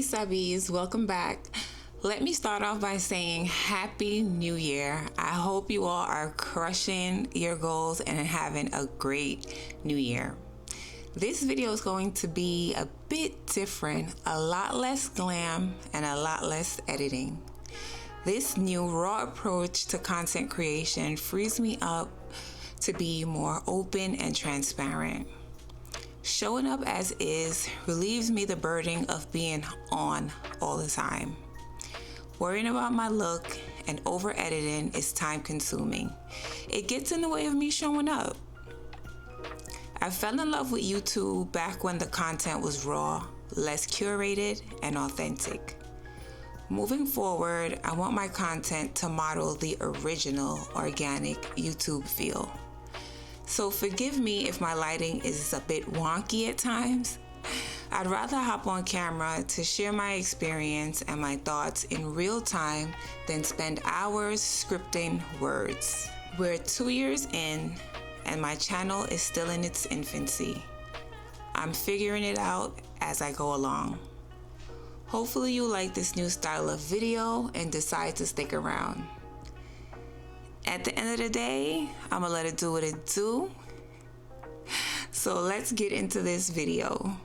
Sabis, welcome back. Let me start off by saying Happy New Year. I hope you all are crushing your goals and having a great new year. This video is going to be a bit different, a lot less glam and a lot less editing. This new raw approach to content creation frees me up to be more open and transparent. Showing up as is relieves me the burden of being on all the time. Worrying about my look and over editing is time consuming. It gets in the way of me showing up. I fell in love with YouTube back when the content was raw, less curated, and authentic. Moving forward, I want my content to model the original organic YouTube feel. So forgive me if my lighting is a bit wonky at times. I'd rather hop on camera to share my experience and my thoughts in real time than spend hours scripting words. We're 2 years in and my channel is still in its infancy. I'm figuring it out as I go along. Hopefully you like this new style of video and decide to stick around. At the end of the day, I'm gonna let it do what it do. So let's get into this video.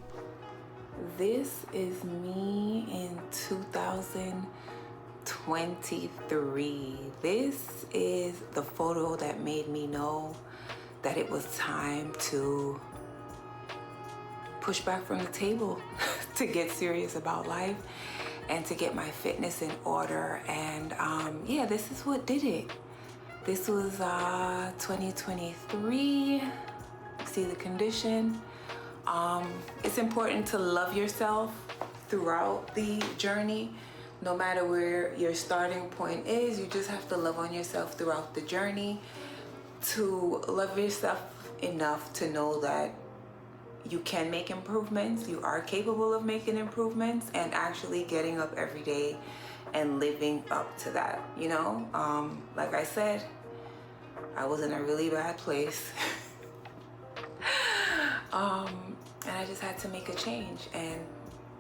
This is me in 2023. This is the photo that made me know that it was time to push back from the table to get serious about life and to get my fitness in order. And yeah, this is what did it. This was 2023. See the condition. It's important to love yourself throughout the journey. No matter where your starting point is, you just have to love on yourself throughout the journey to love yourself enough to know that you can make improvements, you are capable of making improvements, and actually getting up every day and living up to that, you know? Like I said, I was in a really bad place. And I just had to make a change, and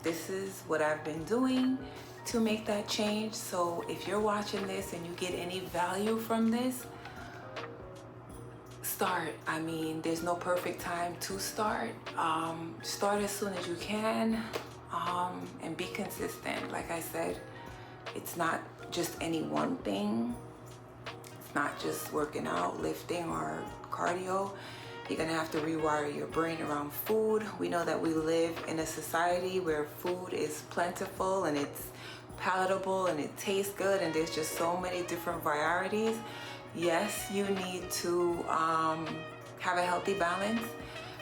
this is what I've been doing to make that change. So if you're watching this and you get any value from this, start. I mean, there's no perfect time to start. Start as soon as you can, and be consistent. Like I said, it's not just any one thing. It's not just working out, lifting, or cardio. You're gonna have to rewire your brain around food. We know that we live in a society where food is plentiful and it's palatable and it tastes good, and there's just so many different varieties. Yes, you need to have a healthy balance,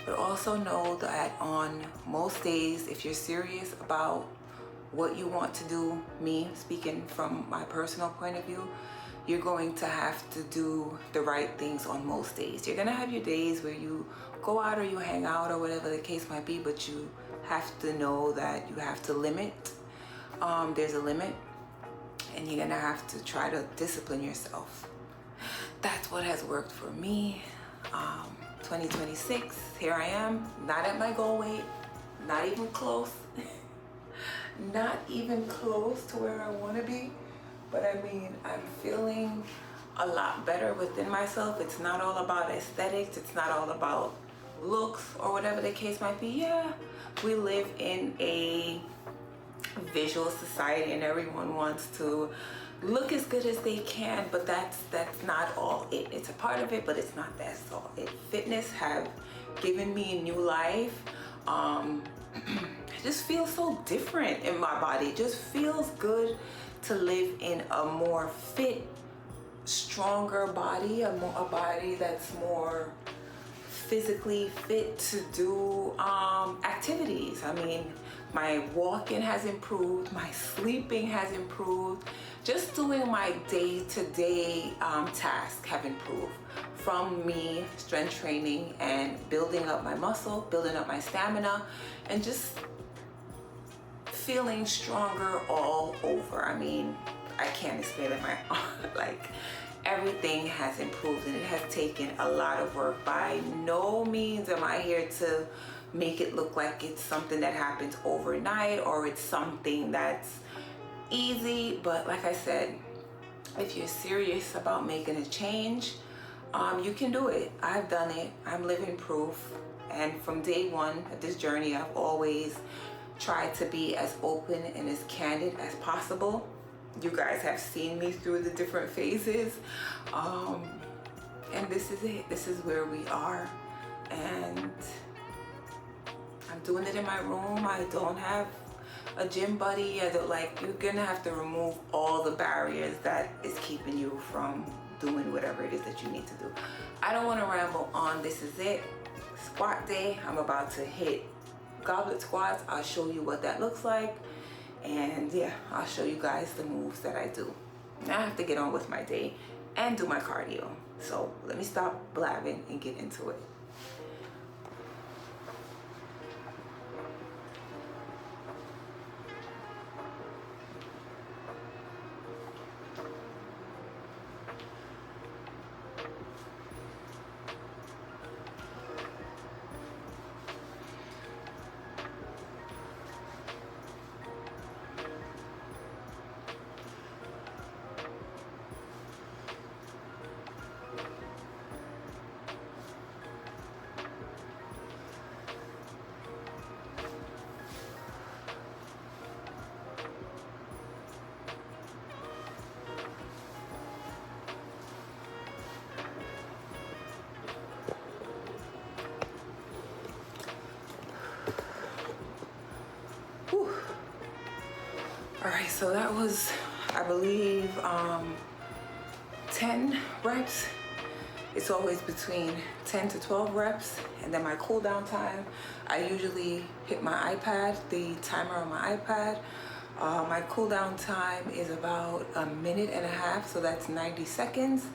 but also know that on most days, if you're serious about what you want to do, me speaking from my personal point of view, you're going to have to do the right things on most days. You're gonna have your days where you go out or you hang out or whatever the case might be, but you have to know that you have to limit. There's a limit, and you're gonna have to try to discipline yourself. That's what has worked for me. 2026, here I am, not at my goal weight, not even close. Not even close to where I wanna be. But I mean, I'm feeling a lot better within myself. It's not all about aesthetics. It's not all about looks or whatever the case might be. Yeah, we live in a visual society and everyone wants to look as good as they can, but that's not all it. It's a part of it, but it's not that's all it. Fitness have given me a new life. I just feel so different in my body. It just feels good to live in a more fit, stronger body, a body that's more physically fit to do activities. I mean, my walking has improved, my sleeping has improved, just doing my day-to-day tasks have improved. From me strength training and building up my muscle, building up my stamina, and just feeling stronger all over. I mean, I can't explain it. Like, everything has improved, and it has taken a lot of work. By no means am I here to make it look like it's something that happens overnight or it's something that's easy. But like I said, if you're serious about making a change, you can do it. I've done it. I'm living proof. And from day one of this journey, I've always tried to be as open and as candid as possible. You guys have seen me through the different phases. And this is it. This is where we are. And I'm doing it in my room. I don't have a gym buddy. I don't, like, you're gonna have to remove all the barriers that is keeping you from doing whatever it is that you need to do. I don't want to ramble on. This is it. Squat day. I'm about to hit goblet squats. I'll show you what that looks like. And yeah, I'll show you guys the moves that I do. Now I have to get on with my day and do my cardio. So let me stop blabbing and get into it. All right, so that was, I believe, 10 reps. It's always between 10 to 12 reps. And then my cool down time, I usually hit my iPad, the timer on my iPad. My cool down time is about 1.5 minutes, so that's 90 seconds.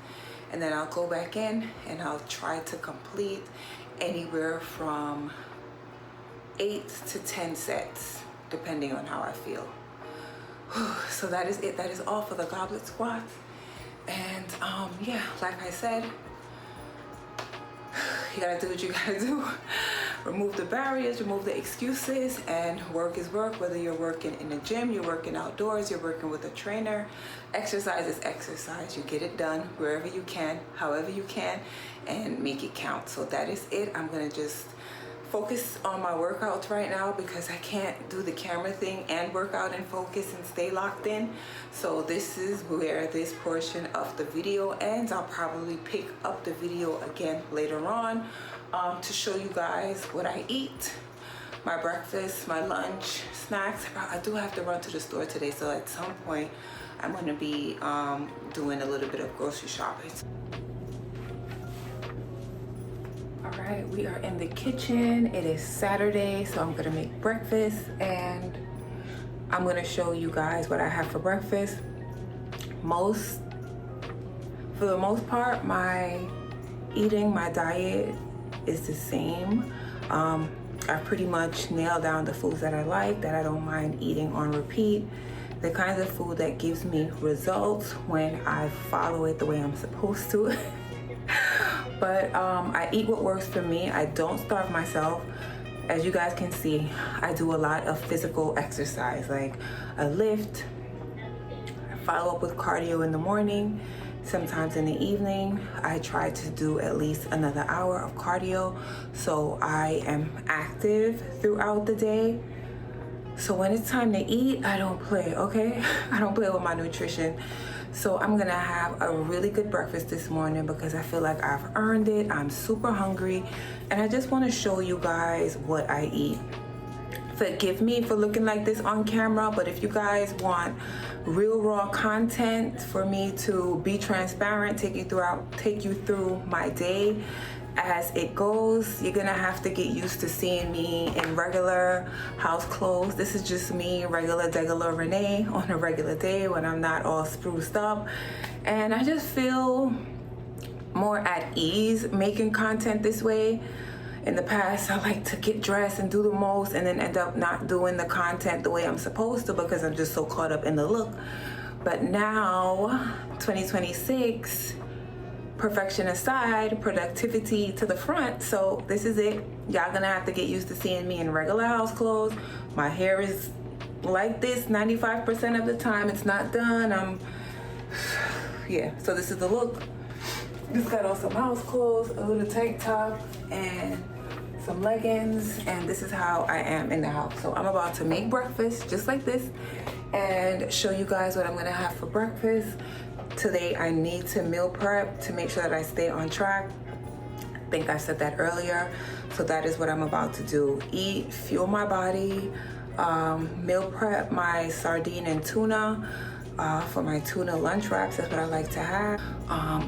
And then I'll go back in and I'll try to complete anywhere from 8 to 10 sets, depending on how I feel. So that is it. That is all for the goblet squats. And yeah, like I said, you gotta do what you gotta do. Remove the barriers, remove the excuses, and work is work. Whether you're working in the gym, you're working outdoors, you're working with a trainer, exercise is exercise. You get it done wherever you can, however you can, and make it count. So that is it. I'm gonna just focus on my workouts right now because I can't do the camera thing and work out and focus and stay locked in. So this is where this portion of the video ends. I'll probably pick up the video again later on to show you guys what I eat, my breakfast, my lunch, snacks. I do have to run to the store today, so at some point I'm gonna be doing a little bit of grocery shopping. All right, we are in the kitchen. It is Saturday, so I'm gonna make breakfast and I'm gonna show you guys what I have for breakfast. For the most part, my diet is the same. I pretty much nailed down the foods that I like, that I don't mind eating on repeat. The kinds of food that gives me results when I follow it the way I'm supposed to. But I eat what works for me. I don't starve myself. As you guys can see, I do a lot of physical exercise. Like I lift, I follow up with cardio in the morning. Sometimes in the evening, I try to do at least another hour of cardio. So I am active throughout the day. So when it's time to eat, I don't play, okay? I don't play with my nutrition. So I'm gonna have a really good breakfast this morning because I feel like I've earned it. I'm super hungry and I just wanna show you guys what I eat. Forgive me for looking like this on camera, but if you guys want real raw content for me to be transparent, take you through my day as it goes, you're gonna have to get used to seeing me in regular house clothes. This is just me, regular degular Renee, on a regular day when I'm not all spruced up. And I just feel more at ease making content this way. In the past, I like to get dressed and do the most and then end up not doing the content the way I'm supposed to because I'm just so caught up in the look. But now, 2026, perfection aside, productivity to the front. So this is it. Y'all gonna have to get used to seeing me in regular house clothes. My hair is like this 95% of the time. It's not done. Yeah, so this is the look. Just got on some house clothes, a little tank top, and some leggings, and this is how I am in the house. So I'm about to make breakfast just like this and show you guys what I'm gonna have for breakfast. Today I need to meal prep to make sure that I stay on track. I think I said that earlier. So that is what I'm about to do. Eat, fuel my body, meal prep my sardine and tuna for my tuna lunch wraps. That's what I like to have.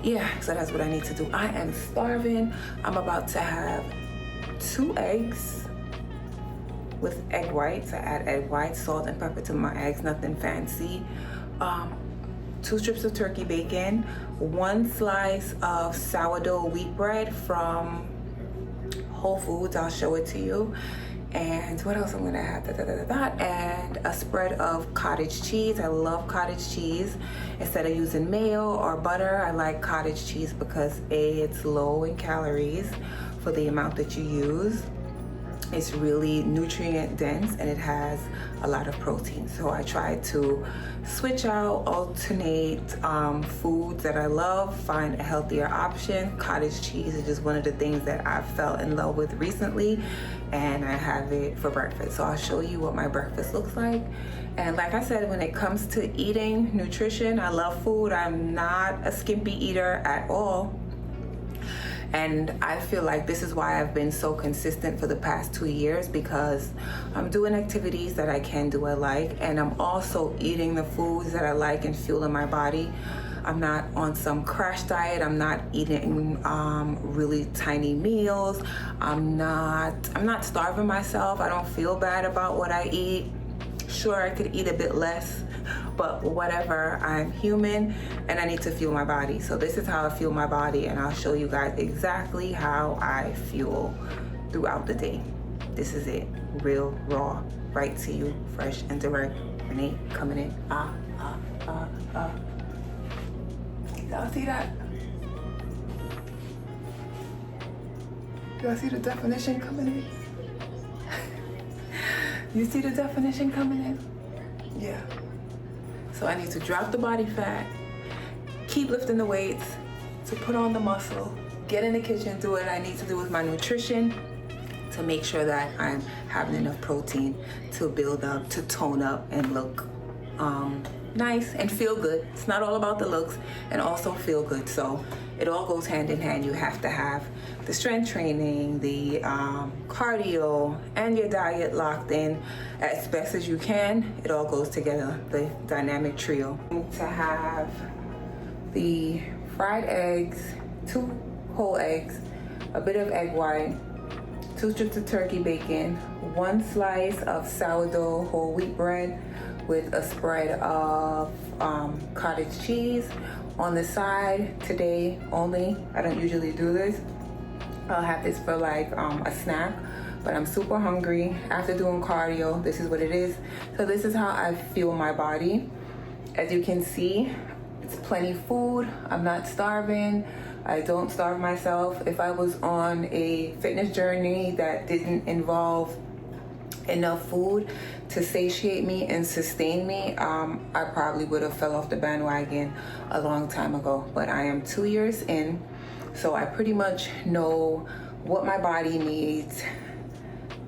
Yeah, so that's what I need to do. I am starving. I'm about to have 2 eggs with egg whites. I add egg whites, salt and pepper to my eggs, nothing fancy. 2 strips of turkey bacon, 1 slice of sourdough wheat bread from Whole Foods. I'll show it to you. And what else I'm gonna have? And a spread of cottage cheese. I love cottage cheese. Instead of using mayo or butter, I like cottage cheese because A, it's low in calories for the amount that you use. It's really nutrient dense and it has a lot of protein. So I try to switch out, alternate foods that I love, find a healthier option. Cottage cheese is just one of the things that I fell in love with recently, and I have it for breakfast. So I'll show you what my breakfast looks like. And like I said, when it comes to eating, nutrition, I love food. I'm not a skimpy eater at all. And I feel like this is why I've been so consistent for the past 2 years, because I'm doing activities that I can do, I like, and I'm also eating the foods that I like and fueling my body. I'm not on some crash diet. I'm not eating really tiny meals. I'm not starving myself. I don't feel bad about what I eat. Sure, I could eat a bit less, but whatever. I'm human and I need to fuel my body. So this is how I fuel my body, and I'll show you guys exactly how I fuel throughout the day. This is it, real, raw, right to you, fresh and direct. Renee coming in. Y'all see that? Y'all see the definition coming in? You see the definition coming in? Yeah. So I need to drop the body fat, keep lifting the weights, to put on the muscle, get in the kitchen, do what I need to do with my nutrition to make sure that I'm having enough protein to build up, to tone up and look nice and feel good. It's not all about the looks, and also feel good. So it all goes hand in hand. You have to have the strength training, the cardio, and your diet locked in as best as you can. It all goes together, the dynamic trio. To have the fried eggs, 2 whole eggs, a bit of egg white, 2 strips of turkey bacon, 1 slice of sourdough whole wheat bread with a spread of cottage cheese. On the side, today only, I don't usually do this. I'll have this for like a snack, but I'm super hungry after doing cardio. This is what it is. So this is how I fuel my body. As you can see, it's plenty food. I'm not starving. I don't starve myself. If I was on a fitness journey that didn't involve enough food to satiate me and sustain me, I probably would have fell off the bandwagon a long time ago. But I am 2 years in, so I pretty much know what my body needs,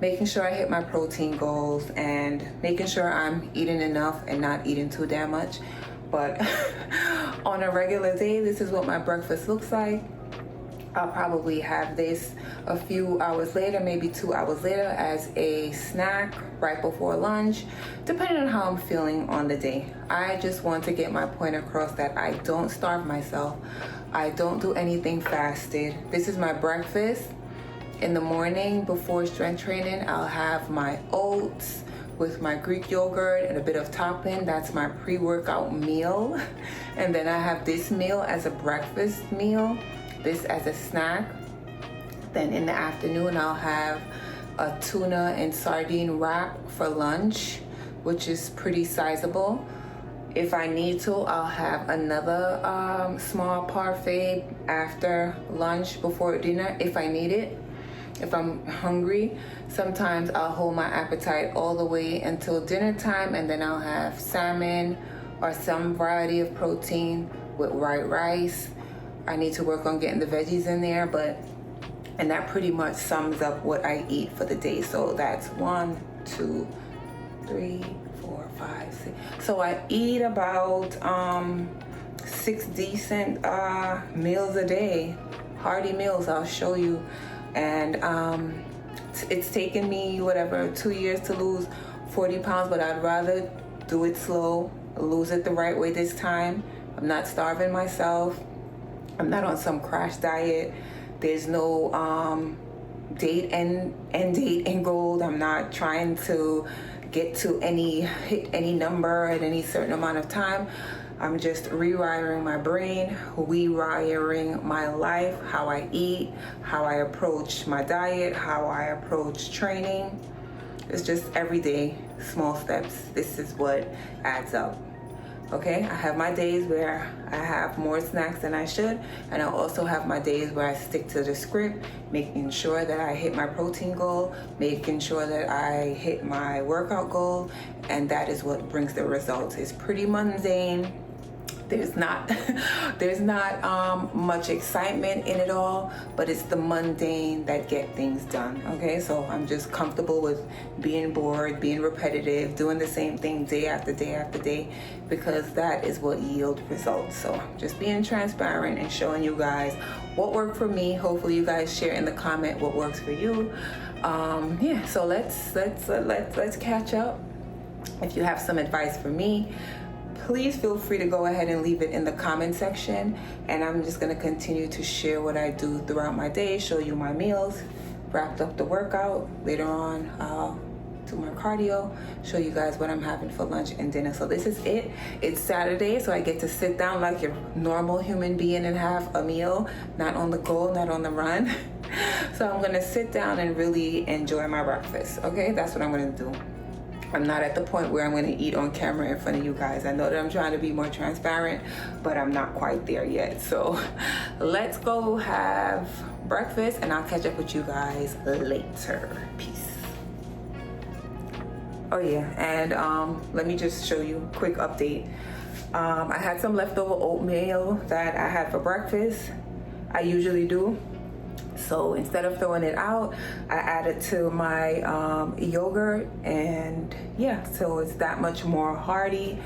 making sure I hit my protein goals, and making sure I'm eating enough and not eating too damn much. But on a regular day, this is what my breakfast looks like. I'll probably have this a few hours later, maybe 2 hours later, as a snack right before lunch, depending on how I'm feeling on the day. I just want to get my point across that I don't starve myself. I don't do anything fasted. This is my breakfast. In the morning before strength training, I'll have my oats with my Greek yogurt and a bit of topping. That's my pre-workout meal. And then I have this meal as a breakfast meal, this as a snack. Then in the afternoon, I'll have a tuna and sardine wrap for lunch, which is pretty sizable. If I need to, I'll have another small parfait after lunch before dinner if I need it. If I'm hungry, sometimes I'll hold my appetite all the way until dinner time, and then I'll have salmon or some variety of protein with white rice. I need to work on getting the veggies in there, and that pretty much sums up what I eat for the day. So that's 1, 2, 3, 4, 5, 6. So I eat about 6 decent meals a day, hearty meals. I'll show you. And it's taken me 2 years to lose 40 pounds, but I'd rather do it slow, lose it the right way this time. I'm not starving myself. I'm not on some crash diet. There's no end date and goal. I'm not trying to hit any number at any certain amount of time. I'm just rewiring my brain, rewiring my life, how I eat, how I approach my diet, how I approach training. It's just everyday small steps. This is what adds up. Okay, I have my days where I have more snacks than I should, and I also have my days where I stick to the script, making sure that I hit my protein goal, making sure that I hit my workout goal, and that is what brings the results. It's pretty mundane. There's not much excitement in it all, but it's the mundane that get things done. Okay, so I'm just comfortable with being bored, being repetitive, doing the same thing day after day after day, because that is what yields results. So just being transparent and showing you guys what worked for me. Hopefully you guys share in the comment what works for you. Yeah, so let's catch up. If you have some advice for me, please feel free to go ahead and leave it in the comment section, and I'm just going to continue to share what I do throughout my day, show you my meals, wrapped up the workout. Later on, I'll do my cardio, show you guys what I'm having for lunch and dinner. So this is it. It's Saturday, so I get to sit down like a normal human being and have a meal, not on the go, not on the run. So I'm going to sit down and really enjoy my breakfast. Okay, that's what I'm going to do. I'm not at the point where I'm going to eat on camera in front of you guys. I know that I'm trying to be more transparent, but I'm not quite there yet. So let's go have breakfast, and I'll catch up with you guys later. Peace. Oh yeah, and let me just show you a quick update. I had some leftover oatmeal that I had for breakfast. I usually do. So instead of throwing it out, I added to my yogurt, and yeah, so it's that much more hearty,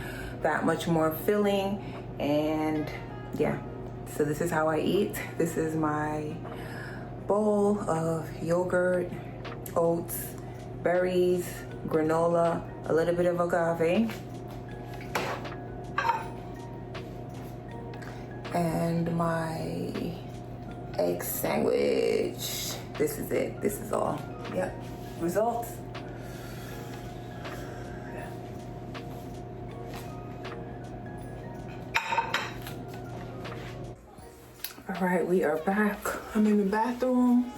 that much more filling, and yeah. So this is how I eat. This is my bowl of yogurt, oats, berries, granola, a little bit of agave, and my egg sandwich. This is it. This is all. Yep. Results. All right, we are back. I'm in the bathroom,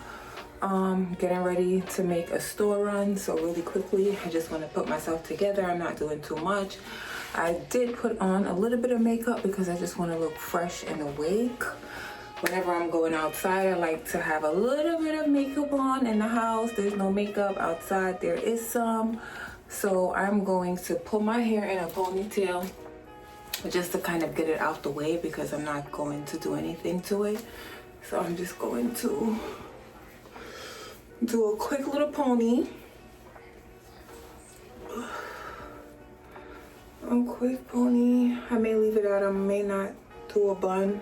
getting ready to make a store run. So really quickly, I just want to put myself together. I'm not doing too much. I did put on a little bit of makeup because I just want to look fresh and awake. Whenever I'm going outside, I like to have a little bit of makeup on. In the house, there's no makeup. Outside, there is some. So I'm going to pull my hair in a ponytail just to kind of get it out the way, because I'm not going to do anything to it. So I'm just going to do a quick little pony. A quick pony. I may leave it out. I may not do a bun.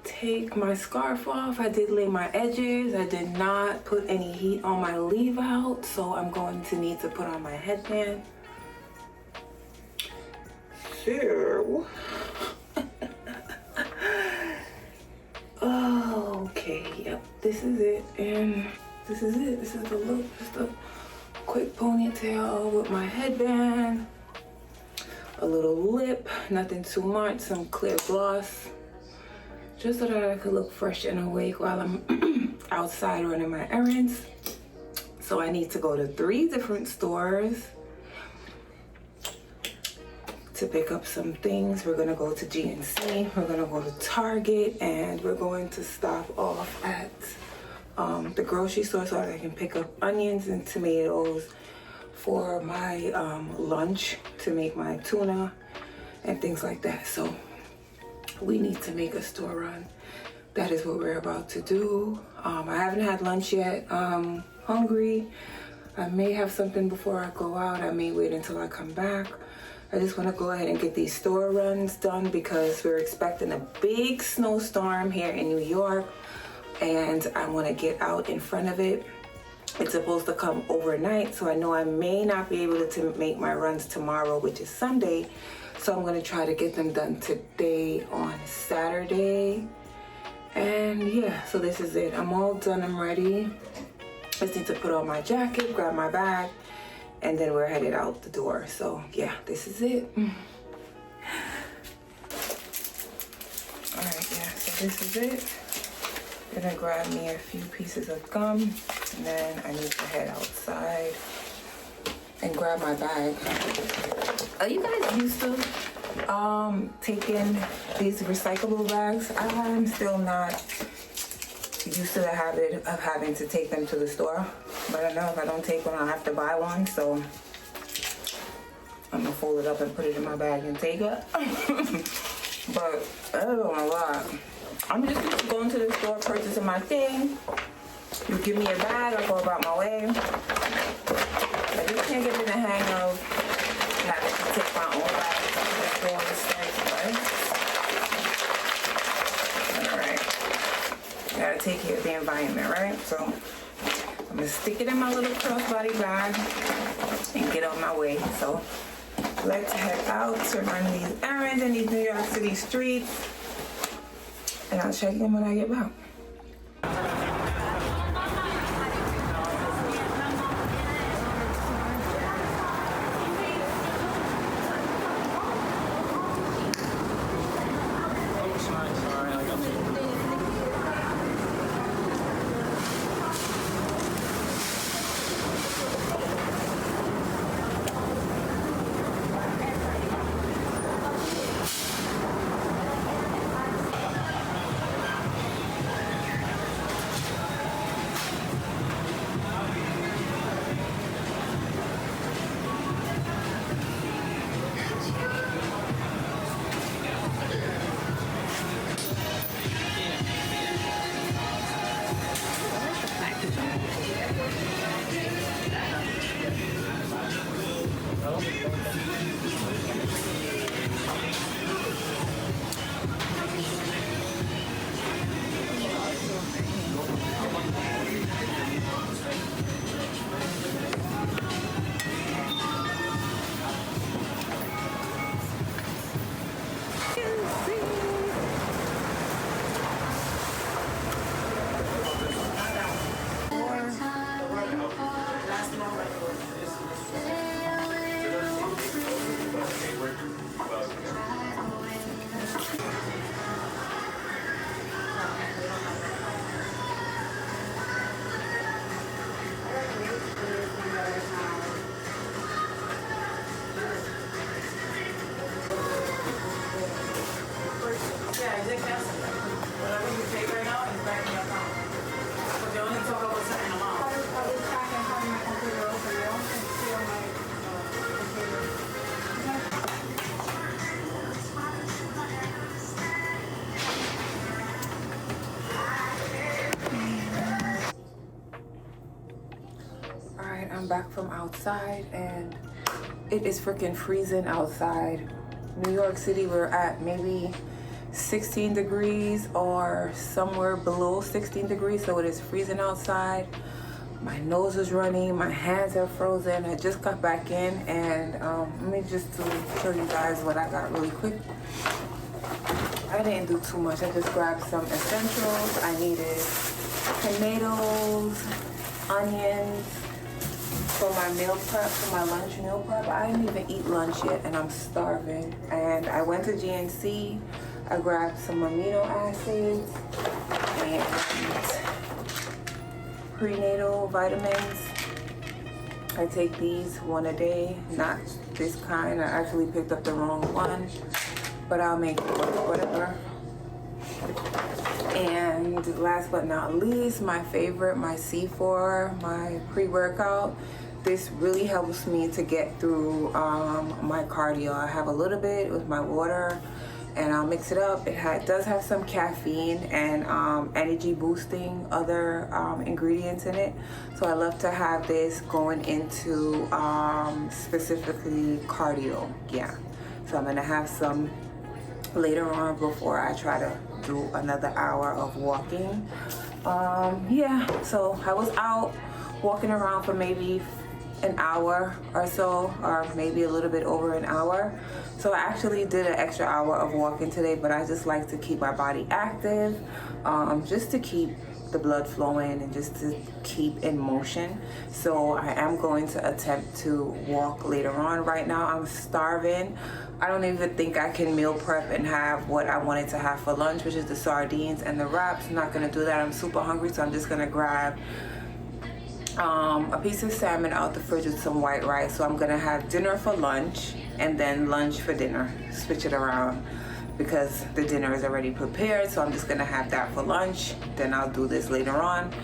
Take my scarf off. I did lay my edges. I did not put any heat on my leave out, so I'm going to need to put on my headband. So, okay, yep, this is it, and this is it. This is the look. Just a quick ponytail with my headband, a little lip, nothing too much, some clear gloss, just so that I could look fresh and awake while I'm outside running my errands. So I need to go to 3 different stores to pick up some things. We're gonna go to GNC, we're gonna go to Target, and we're going to stop off at the grocery store so that I can pick up onions and tomatoes for my lunch to make my tuna and things like that. So we need to make a store run. That is what we're about to do. I haven't had lunch yet. I'm hungry. I may have something before I go out. I may wait until I come back. I just want to go ahead and get these store runs done because we're expecting a big snowstorm here in New York, and I want to get out in front of it. It's supposed to come overnight, so I know I may not be able to make my runs tomorrow, which is Sunday. So I'm going to try to get them done today on Saturday. And yeah, so this is it. I'm all done. I'm ready. I just need to put on my jacket, grab my bag, and then we're headed out the door. So yeah, this is it. All right, yeah, so this is it. Gonna grab me a few pieces of gum, and then I need to head outside and grab my bag. Are you guys used to taking these recyclable bags? I'm still not used to the habit of having to take them to the store, but I know if I don't take one, I'll have to buy one. So I'm gonna fold it up and put it in my bag and take it. But oh my God, I'm just going to the store, purchasing my thing. You give me a bag, I go about my way. I just can't get in the hang of having to take my own bag to the store instead, right? All right. Gotta take care of the environment, right? So I'm gonna stick it in my little crossbody bag and get on my way. So let's head out to run these errands in these New York City streets, and I'll check in when I get back. I'm back from outside and it is freaking freezing outside. New York City, we're at maybe 16 degrees or somewhere below 16 degrees, so it is freezing outside. My nose is running, my hands are frozen. I just got back in, and let me just show you guys what I got really quick. I didn't do too much. I just grabbed some essentials. I needed tomatoes, onions for my meal prep, for my lunch meal prep. I didn't even eat lunch yet, and I'm starving. And I went to GNC. I grabbed some amino acids and prenatal vitamins. I take these one a day, not this kind. I actually picked up the wrong one, but I'll make it work, whatever. And last but not least, my favorite, my C4, my pre-workout. This really helps me to get through my cardio. I have a little bit with my water, and I'll mix it up. It does have some caffeine and energy boosting other ingredients in it. So I love to have this going into specifically cardio. Yeah. So I'm gonna have some later on before I try to do another hour of walking. Yeah, so I was out walking around for maybe an hour or so, or maybe a little bit over an hour. So I actually did an extra hour of walking today, but I just like to keep my body active, just to keep the blood flowing and just to keep in motion. So I am going to attempt to walk later on. Right now I'm starving. I don't even think I can meal prep and have what I wanted to have for lunch, which is the sardines and the wraps. I'm not gonna do that. I'm super hungry, so I'm just gonna grab a piece of salmon out the fridge with some white rice. So I'm gonna have dinner for lunch and then lunch for dinner. Switch it around because the dinner is already prepared. So I'm just gonna have that for lunch. Then I'll do this later on.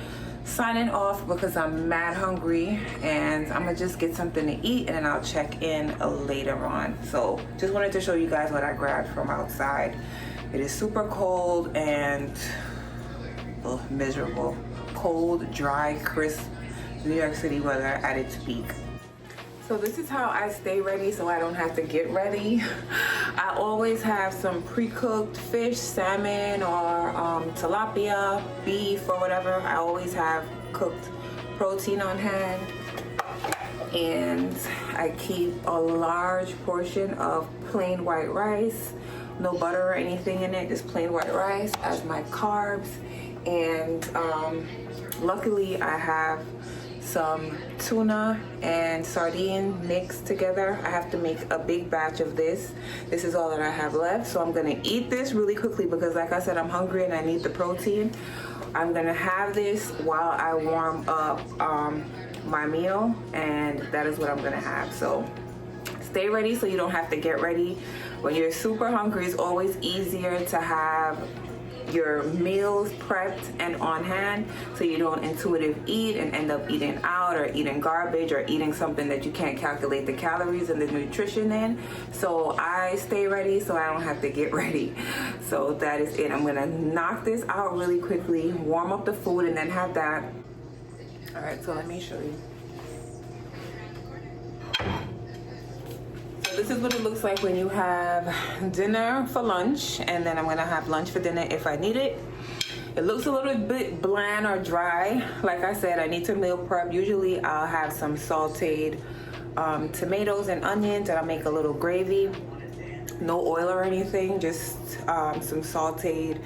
Signing off because I'm mad hungry, and I'm gonna just get something to eat and then I'll check in later on. So just wanted to show you guys what I grabbed from outside. It is super cold and miserable. Cold, dry, crisp New York City weather at its peak. So this is how I stay ready so I don't have to get ready. I always have some pre-cooked fish, salmon, or tilapia, beef, or whatever. I always have cooked protein on hand. And I keep a large portion of plain white rice. No butter or anything in it, just plain white rice as my carbs. And luckily I have some tuna and sardine mixed together. I have to make a big batch of this. This is all that I have left. So I'm gonna eat this really quickly because like I said, I'm hungry and I need the protein. I'm gonna have this while I warm up my meal, and that is what I'm gonna have. So stay ready so you don't have to get ready. When you're super hungry, it's always easier to have your meals prepped and on hand so you don't intuitive eat and end up eating out or eating garbage or eating something that you can't calculate the calories and the nutrition in. So I stay ready so I don't have to get ready. So that is it. I'm gonna knock this out really quickly, warm up the food, and then have that. All right, so let me show you. This is what it looks like when you have dinner for lunch, and then I'm gonna have lunch for dinner if I need it. It looks a little bit bland or dry. Like I said, I need to meal prep. Usually I'll have some sauteed tomatoes and onions, and I'll make a little gravy. No oil or anything, just some sauteed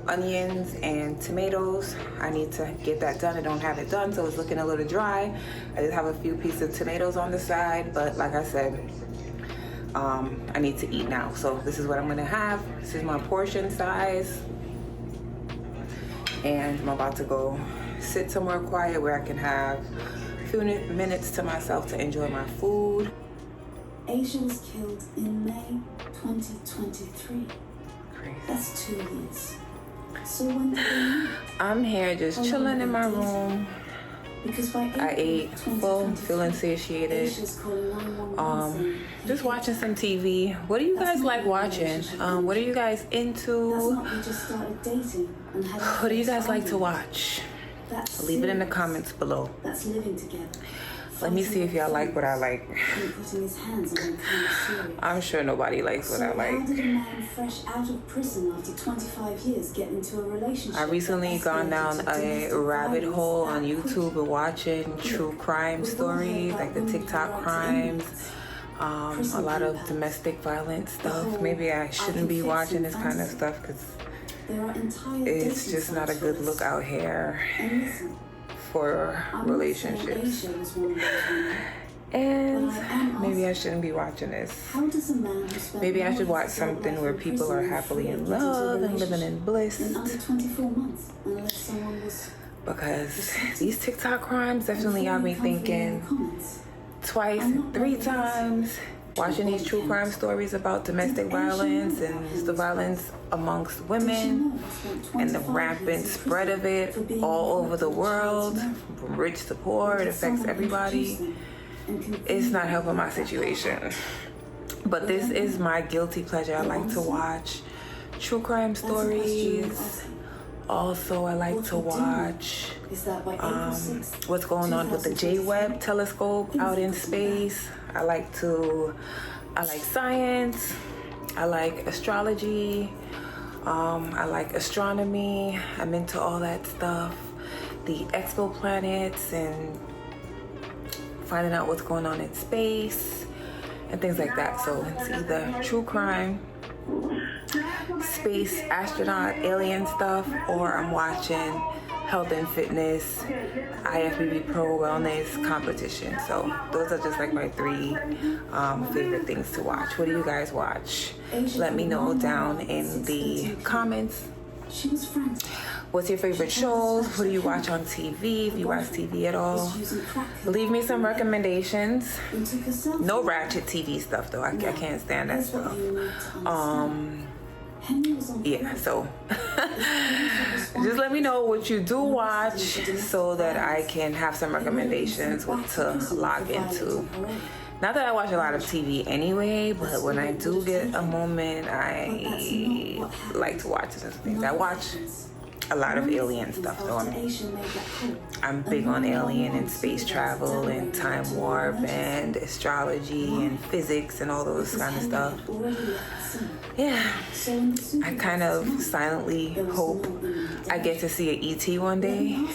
onions and tomatoes. I need to get that done. I don't have it done, so it's looking a little dry. I just have a few pieces of tomatoes on the side, but like I said, I need to eat now. So this is what I'm gonna have. This is my portion size, and I'm about to go sit somewhere quiet where I can have a few minutes to myself to enjoy my food. Asia was killed in May 2023. Crazy. That's 2 years. So when did they meet? I'm here just chilling in my room. Because by April I ate full, feeling satiated. Asia's calling 911 saying, Just watching some TV. What do you guys like watching? What are you guys that's into? not you just started dating and had What do you guys like to watch? That's Leave it in the serious. comments below. That's living together. Let me see if y'all like what I like. And putting his hands on the kind of serious. I'm sure nobody likes what I So how like. did a man fresh out of prison after 25 years get into a relationship? I recently that gone down escalated to a domestic rabbit violence hole on that YouTube and watching true crime stories, like the TikTok crimes, a lot of domestic violence stuff. Maybe I shouldn't be watching this kind of stuff because There are entire it's dating just not a sites for good this. look out here And listen, for I'm not saying relationships. Asia was one of those women. And maybe I shouldn't be watching this. How does a man who spent Maybe I more should of watch his adult something life where in people prison are and happily free in get into a love and living in relationship bliss. in under 24 months, unless someone was Because these TikTok crimes definitely got me comfortable in thinking, comments? twice, 3 times, watching these true crime stories about domestic violence and the violence amongst women and the rampant spread of it all over the world, from rich to poor. It affects everybody. It's not helping my situation. But this is my guilty pleasure. I like to watch true crime stories. Also, I like to watch what's going on with the J-Webb telescope out in space. I like science. I like astrology. I like astronomy. I'm into all that stuff. The exoplanets and finding out what's going on in space and things like that. So it's either true crime, space, astronaut, alien stuff, or I'm watching health and fitness, IFBB Pro Wellness competition. So those are just like my 3 favorite things to watch. What do you guys watch? Let me know down in the comments. What's your favorite shows? What do you watch on TV? If you watch TV at all, leave me some recommendations. No ratchet TV stuff though. I can't stand that stuff. Yeah, so just let me know what you do watch so that I can have some recommendations what to log into. Not that I watch a lot of TV anyway, but when I do get a moment, I like to watch some things. I watch a lot of alien stuff though. I'm big on alien and space travel and time warp and astrology and physics and all those kind of stuff. Yeah, I kind of silently hope I get to see an ET one day.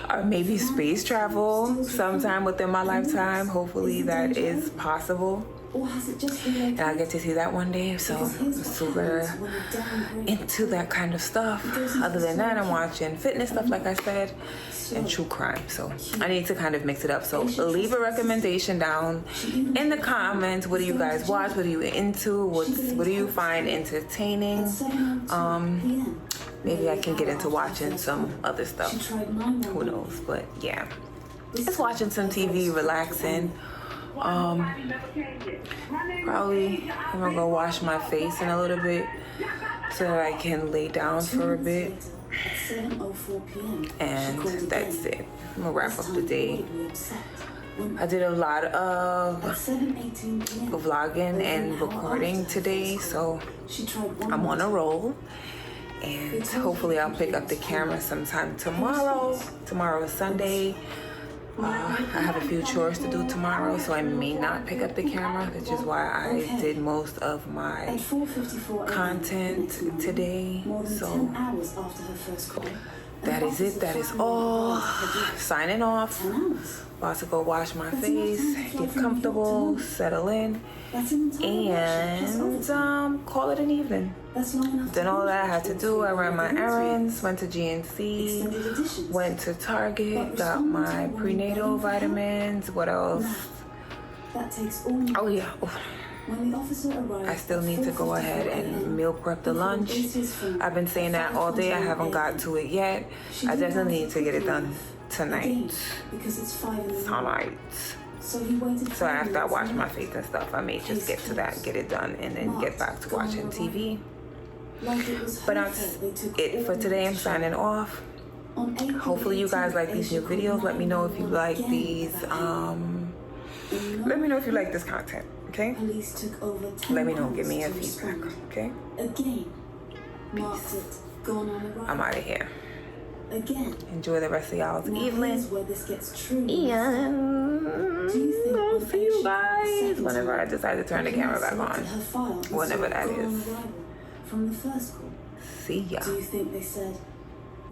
Or maybe space travel sometime within my lifetime. Hopefully that is possible. And I get to see that one day, so I'm super into that kind of stuff. Other than that, I'm watching fitness stuff, like I said, and true crime. So I need to kind of mix it up. So leave a recommendation down in the comments. What do you guys watch? What are you into? What do you find entertaining? Maybe I can get into watching some other stuff. Who knows? But yeah, just watching some TV, relaxing. Probably I'm gonna go wash my face in a little bit so that I can lay down for a bit, and that's it. I'm gonna wrap up the day. I did a lot of vlogging and recording today, so I'm on a roll, and hopefully I'll pick up the camera sometime tomorrow. Tomorrow is Sunday. I have a few chores to do tomorrow, so I may not pick up the camera, which is why I did most of my content today. So that is it. That is all. Signing off. About to go wash my face, get comfortable, settle in, and call it an evening. Done all that I had to do. I ran my errands, went to GNC, went to Target, got my prenatal vitamins. What else? Oh yeah. I still need to go ahead and meal prep the lunch. I've been saying that all day. I haven't got to it yet. I definitely need to get it done tonight. So after I wash my face and stuff, I may just get to that, get it done, and then get back to watching TV. But that's it for today. I'm signing off. Hopefully you guys like these new videos. Let me know if you like these. Let me know if you like this content, okay? Let me know. Give me a feedback, okay? Peace. I'm out of here. Enjoy the rest of y'all's evening. And I'll see you guys whenever I decide to turn the camera back on. Whenever that is. See ya.